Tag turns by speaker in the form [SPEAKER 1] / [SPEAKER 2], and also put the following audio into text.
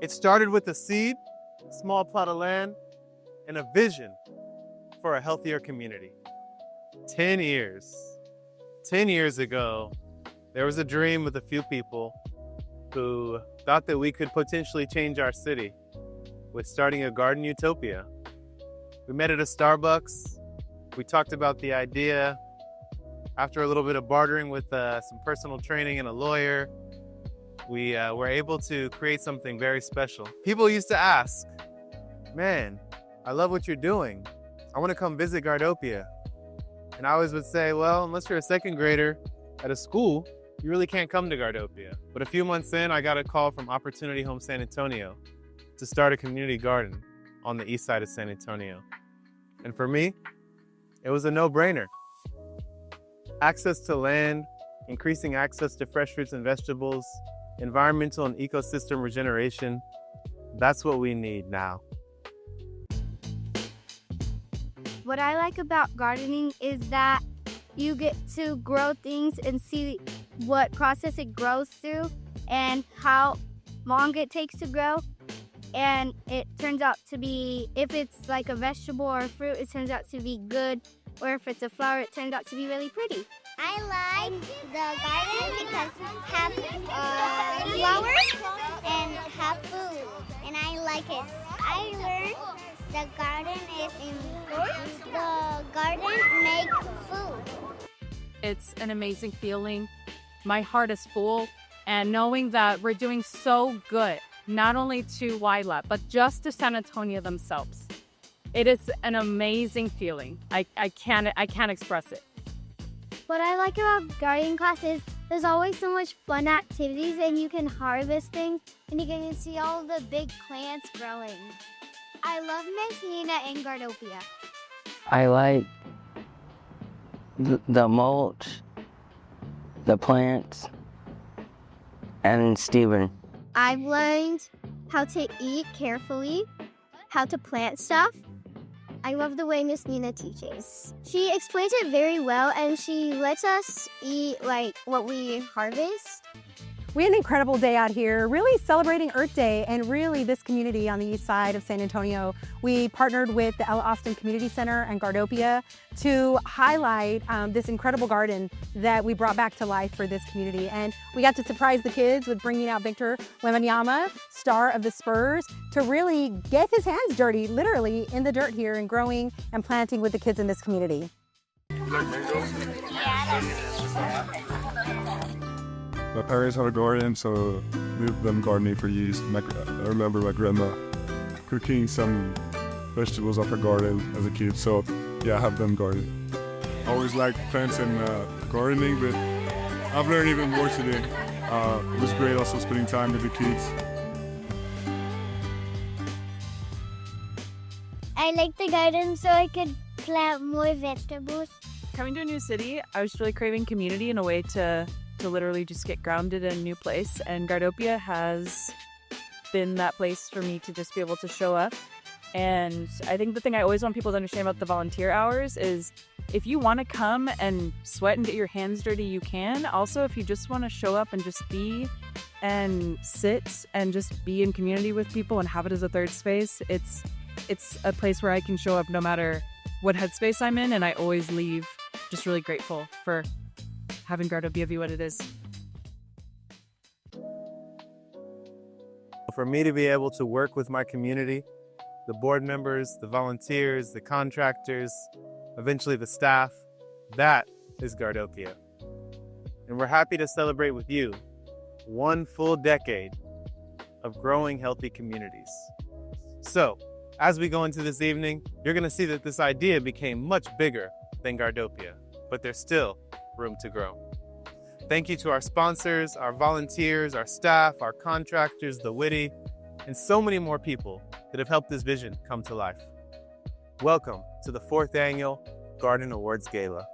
[SPEAKER 1] It started with a seed, a small plot of land, and a vision for a healthier community. 10 years. 10 years ago, there was a dream with a few people who thought that we could potentially change our city with starting a garden utopia. We met at a Starbucks. We talked about the idea. After a little bit of bartering with some personal training and a lawyer, we were able to create something very special. People used to ask, man, I love what you're doing. I want to come visit Gardopia. And I always would say, well, unless you're a second grader at a school, you really can't come to Gardopia. But a few months in, I got a call from Opportunity Home San Antonio to start a community garden on the east side of San Antonio. And for me, it was a no-brainer. Access to land, increasing access to fresh fruits and vegetables, environmental and ecosystem regeneration, that's what we need now.
[SPEAKER 2] What I like about gardening is that you get to grow things and see what process it grows through and how long it takes to grow. And it turns out to be, if it's like a vegetable or a fruit, it turns out to be good. Or if it's a flower, it turns out to be really pretty.
[SPEAKER 3] I like the garden because it have flowers and have food, and I like it. I learned the garden is important. The garden makes food.
[SPEAKER 4] It's an amazing feeling. My heart is full, and knowing that we're doing so good, not only to YLAB, but just to San Antonio themselves. It is an amazing feeling. I can't express it.
[SPEAKER 2] What I like about gardening class is there's always so much fun activities and you can harvest things and you can see all the big plants growing. I love Miss Nina in Gardopia.
[SPEAKER 5] I like the mulch, the plants, and Steven.
[SPEAKER 2] I've learned how to eat carefully, how to plant stuff. I love the way Miss Nina teaches. She explains it very well and she lets us eat like what we harvest.
[SPEAKER 6] We had an incredible day out here, really celebrating Earth Day, and really this community on the east side of San Antonio. We partnered with the Ella Austin Community Center and Gardopia to highlight this incredible garden that we brought back to life for this community. And we got to surprise the kids with bringing out Victor Wembanyama, star of the Spurs, to really get his hands dirty, literally in the dirt here and growing and planting with the kids in this community.
[SPEAKER 7] My parents have a garden, so we've been gardening for years. I remember my grandma cooking some vegetables off her garden as a kid, so yeah, I have been gardening. I always liked plants and gardening, but I've learned even more today. It was great also spending time with the kids.
[SPEAKER 3] I like the garden so I could plant more vegetables.
[SPEAKER 8] Coming to a new city, I was really craving community and a way to literally just get grounded in a new place, and Gardopia has been that place for me to just be able to show up. And I think the thing I always want people to understand about the volunteer hours is if you want to come and sweat and get your hands dirty, you can. Also, if you just want to show up and just be and sit and just be in community with people and have it as a third space, it's a place where I can show up no matter what headspace I'm in, and I always leave just really grateful for having Gardopia be what it is.
[SPEAKER 1] For me to be able to work with my community, the board members, the volunteers, the contractors, eventually the staff, that is Gardopia. And we're happy to celebrate with you 1 full decade of growing healthy communities. So, as we go into this evening, you're going to see that this idea became much bigger than Gardopia, but there's still room to grow. Thank you to our sponsors, our volunteers, our staff, our contractors, the Witty, and so many more people that have helped this vision come to life. Welcome to the 4th Annual Garden Awards Gala.